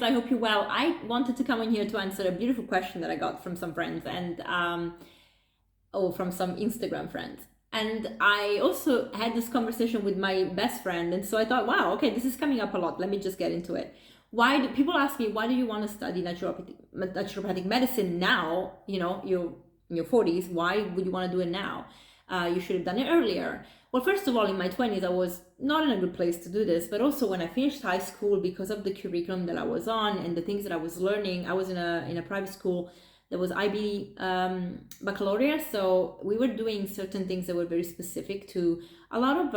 friends. I hope you're well. I wanted to come in here to answer a beautiful question that I got from some friends and from some Instagram friends. And I also had this conversation with my best friend, and so I thought, wow, okay, this is coming up a lot. Let me just get into it. Why do people ask me, why do you want to study naturopathic medicine now? You know, you're in your 40s. Why would you want to do it now? You should have done it earlier. Well, first of all, in my 20s, I was not in a good place to do this, but also when I finished high school, because of the curriculum that I was on and the things that I was learning, I was in a private school that was IB baccalaureate, so we were doing certain things that were very specific to a lot of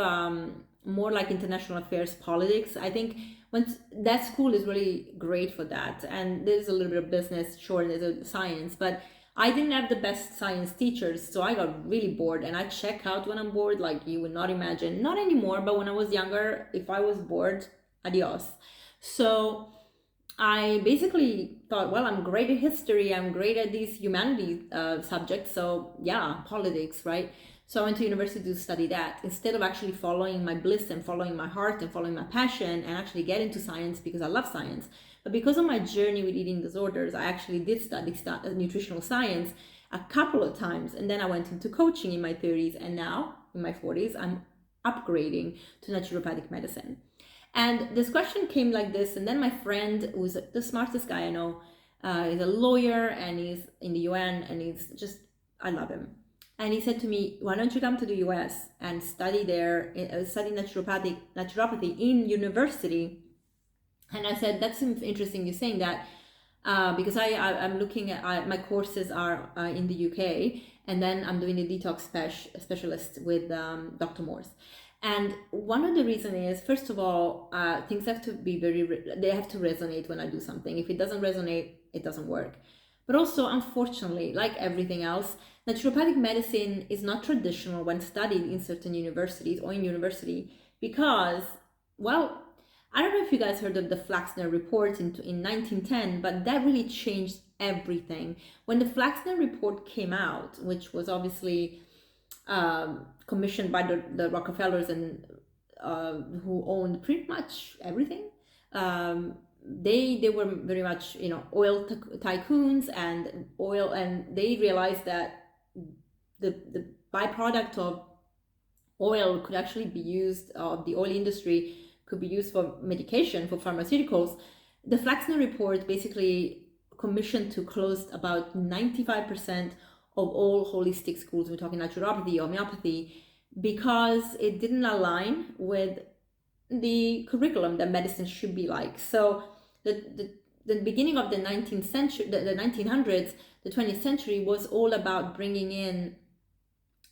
more like international affairs, politics. I think when that school is really great for that, and there's a little bit of business, sure, there's a science, but I didn't have the best science teachers, so I got really bored, and I check out when I'm bored like you would not imagine. Not anymore, but when I was younger, if I was bored, adios. So I basically thought, well, I'm great at history, I'm great at these humanities subjects, so yeah, politics, right? So I went to university to study that instead of actually following my bliss and following my heart and following my passion and actually get into science because I love science. But because of my journey with eating disorders, I actually did study nutritional science a couple of times. And then I went into coaching in my 30s. And now in my 40s, I'm upgrading to naturopathic medicine. And this question came like this. And then my friend, who's the smartest guy I know, is a lawyer and he's in the UN and he's just, I love him. And he said to me, why don't you come to the US and study there, study naturopathy in university? And I said, that seems interesting, you saying that, because I'm looking at, my courses are in the UK, and then I'm doing a detox specialist with Dr. Morse. And one of the reasons is, first of all, things have to be they have to resonate when I do something. If it doesn't resonate, it doesn't work. But also, unfortunately, like everything else, naturopathic medicine is not traditional when studied in certain universities or in university because, well, I don't know if you guys heard of the Flaxner report in 1910, but that really changed everything. When the Flaxner report came out, which was obviously commissioned by the Rockefellers and who owned pretty much everything, they were very much, you know, oil tycoons and oil, and they realized that the byproduct of oil could actually be used, the oil industry could be used for medication, for pharmaceuticals. The Flaxner report basically commissioned to close about 95% of all holistic schools. We're talking naturopathy, homeopathy, because it didn't align with the curriculum that medicine should be like. So the beginning of the 19th century, the 1900s, the 20th century was all about bringing in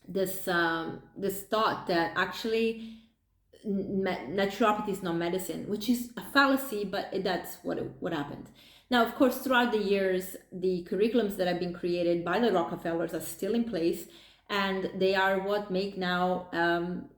this thought that actually naturopathy is not medicine, which is a fallacy, but that's what happened. Now, of course, throughout the years, the curriculums that have been created by the Rockefellers are still in place, and they are what make now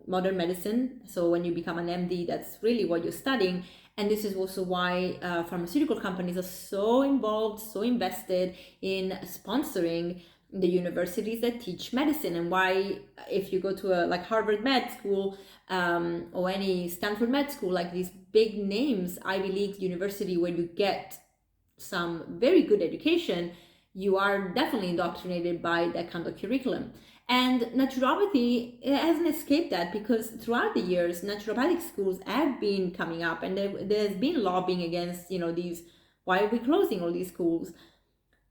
modern medicine. So when you become an MD, that's really what you're studying. And this is also why pharmaceutical companies are so involved, so invested in sponsoring the universities that teach medicine, and why if you go to a like Harvard Med School or any Stanford Med School, like these big names, Ivy League university, where you get some very good education, you are definitely indoctrinated by that kind of curriculum. And naturopathy, it hasn't escaped that, because throughout the years, naturopathic schools have been coming up, and there's been lobbying against, you know, these, why are we closing all these schools?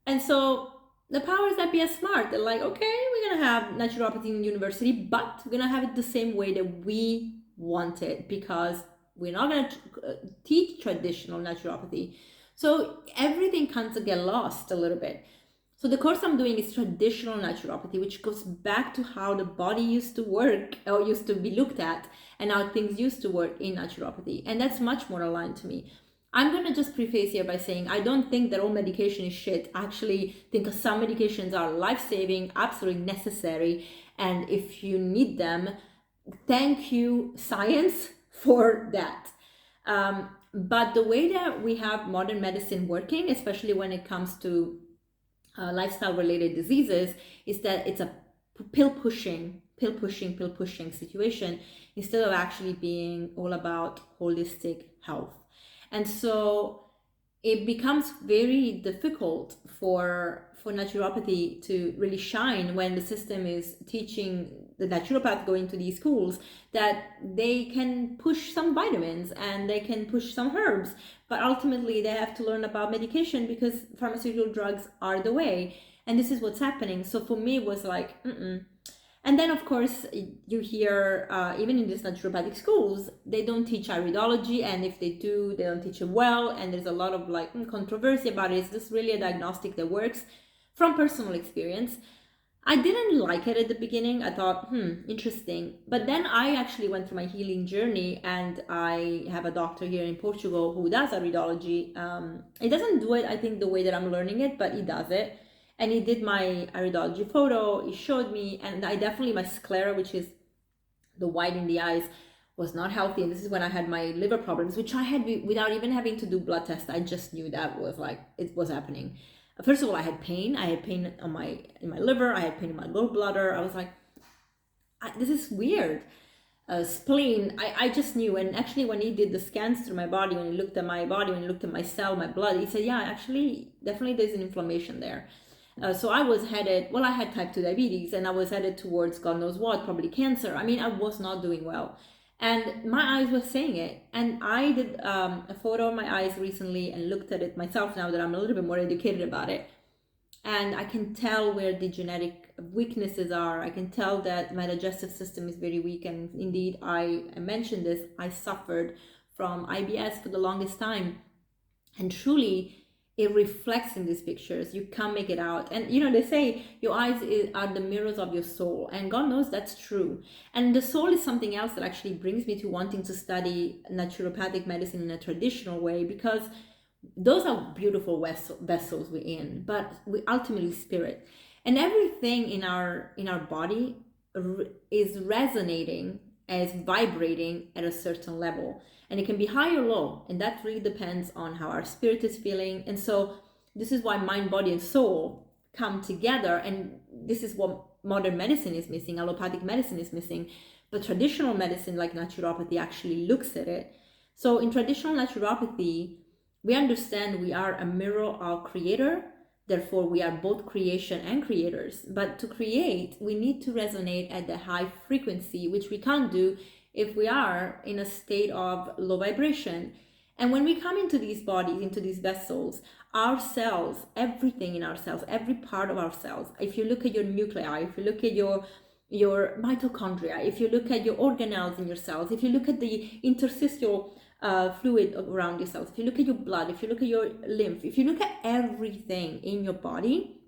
And so the powers that be are smart. They're like, okay, we're going to have naturopathy in university, but we're going to have it the same way that we want it, because we're not going to teach traditional naturopathy. So everything kind of get lost a little bit. So the course I'm doing is traditional naturopathy, which goes back to how the body used to work or used to be looked at, and how things used to work in naturopathy. And that's much more aligned to me. I'm going to just preface here by saying I don't think that all medication is shit. I actually think some medications are life-saving, absolutely necessary, and if you need them, thank you, science, for that. But the way that we have modern medicine working, especially when it comes to lifestyle-related diseases, is that it's a pill pushing situation instead of actually being all about holistic health. And so it becomes very difficult for naturopathy to really shine when the system is teaching the naturopath going to these schools that they can push some vitamins and they can push some herbs, but ultimately they have to learn about medication because pharmaceutical drugs are the way, and this is what's happening. So for me it was like, And then, of course, you hear, even in these naturopathic schools, they don't teach iridology, and if they do, they don't teach it well, and there's a lot of like controversy about it. Is this really a diagnostic that works? From personal experience, I didn't like it at the beginning. I thought, interesting. But then I actually went through my healing journey, and I have a doctor here in Portugal who does iridology. He doesn't do it, I think, the way that I'm learning it, but he does it. And he did my iridology photo, he showed me, and I definitely, my sclera, which is the white in the eyes, was not healthy. And this is when I had my liver problems, which I had without even having to do blood tests. I just knew that was like, it was happening. First of all, I had pain. I had pain in my liver. I had pain in my gallbladder. I was like, this is weird. Spleen, I just knew. And actually, when he did the scans through my body, when he looked at my body, when he looked at my cell, my blood, he said, yeah, actually, definitely there's an inflammation there. So I was headed, well, I had type 2 diabetes, and I was headed towards God knows what, probably cancer. I mean, I was not doing well. And my eyes were saying it. And I did a photo of my eyes recently and looked at it myself now that I'm a little bit more educated about it. And I can tell where the genetic weaknesses are. I can tell that my digestive system is very weak. And indeed, I mentioned this, I suffered from IBS for the longest time. And truly, it reflects in these pictures. You can't make it out. And they say your eyes are the mirrors of your soul, and God knows that's true. And the soul is something else that actually brings me to wanting to study naturopathic medicine in a traditional way, because those are beautiful vessels we're in, but we ultimately spirit, and everything in our body is resonating, as vibrating at a certain level. And it can be high or low, and that really depends on how our spirit is feeling. And so this is why mind, body, and soul come together, and this is what modern medicine is missing, allopathic medicine is missing. But traditional medicine like naturopathy actually looks at it. So in traditional naturopathy, we understand we are a mirror of creator, therefore we are both creation and creators. But to create, we need to resonate at the high frequency, which we can't do if we are in a state of low vibration. And when we come into these bodies, into these vessels, our cells, everything in our cells, every part of our cells, if you look at your nuclei, if you look at your mitochondria, if you look at your organelles in your cells, if you look at the interstitial fluid around your cells, if you look at your blood, if you look at your lymph, if you look at everything in your body,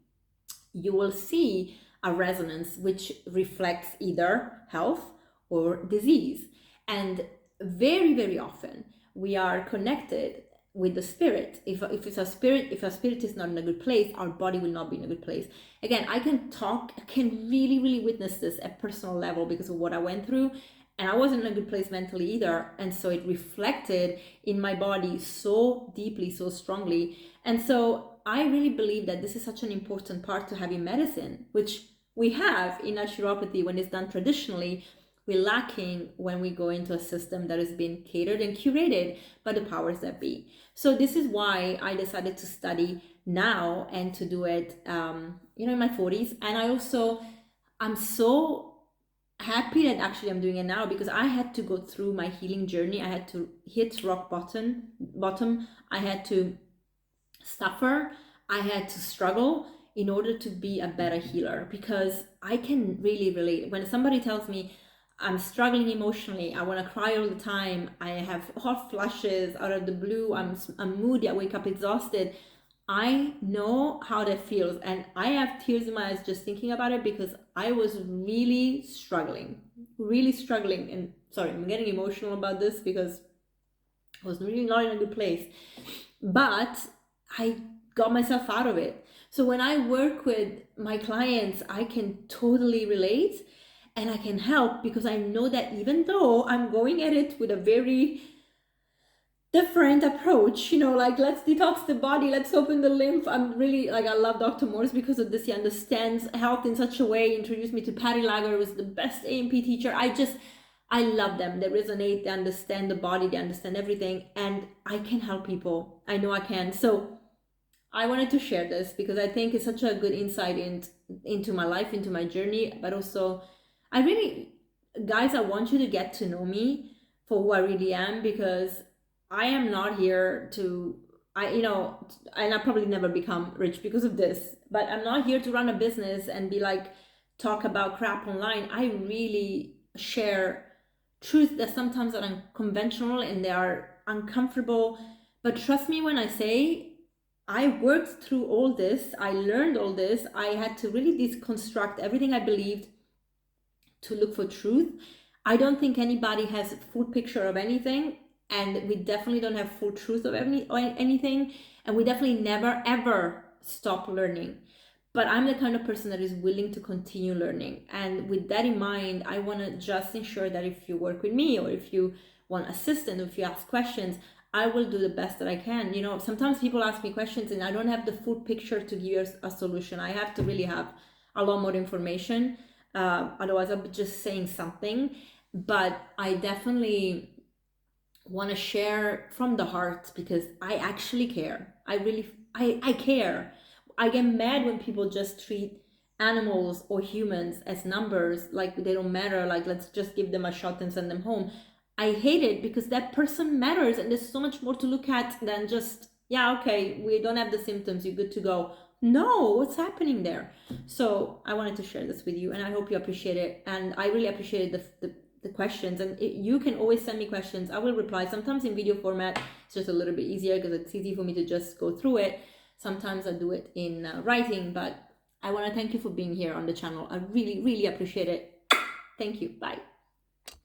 you will see a resonance which reflects either health or disease. And very, very often we are connected with the spirit. If our spirit is not in a good place, our body will not be in a good place. Again, I can really, really witness this at personal level because of what I went through. And I wasn't in a good place mentally either. And so it reflected in my body so deeply, so strongly. And so I really believe that this is such an important part to have in medicine, which we have in naturopathy when it's done traditionally. We're lacking when we go into a system that has been catered and curated by the powers that be. So this is why I decided to study now and to do it, in my 40s. And I'm so happy that actually I'm doing it now, because I had to go through my healing journey. I had to hit rock bottom. I had to suffer. I had to struggle in order to be a better healer, because I can really relate. When somebody tells me, I'm struggling emotionally, I want to cry all the time, I have hot flushes out of the blue, I'm moody, I wake up exhausted, I know how that feels. And I have tears in my eyes just thinking about it, because I was really struggling. And sorry, I'm getting emotional about this because I was really not in a good place. But I got myself out of it. So when I work with my clients, I can totally relate. And I can help, because I know that even though I'm going at it with a very different approach, like let's detox the body, let's open the lymph. I'm really I love Dr. Morse because of this. He understands health in such a way. He introduced me to Patty Lager, who was the best A&P teacher. I love them. They resonate, they understand the body, they understand everything, and I can help people. I know I can. So I wanted to share this because I think it's such a good insight into my life, into my journey, but also I really, guys, I want you to get to know me for who I really am, because I am not here to, and I'll probably never become rich because of this, but I'm not here to run a business and be like, talk about crap online. I really share truths that sometimes are unconventional and they are uncomfortable. But trust me when I say, I worked through all this, I learned all this, I had to really deconstruct everything I believed to look for truth. I don't think anybody has a full picture of anything, and we definitely don't have full truth of anything, and we definitely never ever stop learning. But I'm the kind of person that is willing to continue learning. And with that in mind, I want to just ensure that if you work with me, or if you want assistance, or if you ask questions, I will do the best that I can. Sometimes people ask me questions and I don't have the full picture to give you a solution. I have to really have a lot more information. Otherwise, I'll be just saying something. But I definitely want to share from the heart because I actually care. I care. I get mad when people just treat animals or humans as numbers, like they don't matter, like let's just give them a shot and send them home. I hate it because that person matters and there's so much more to look at than just, yeah, okay, we don't have the symptoms, you're good to go. No, what's happening there? So I wanted to share this with you and I hope you appreciate it. And I really appreciated the questions, and you can always send me questions. I will reply. Sometimes in video format it's just a little bit easier because it's easy for me to just go through it. Sometimes I do it in writing, but I want to thank you for being here on the channel. I really appreciate it. Thank you. Bye.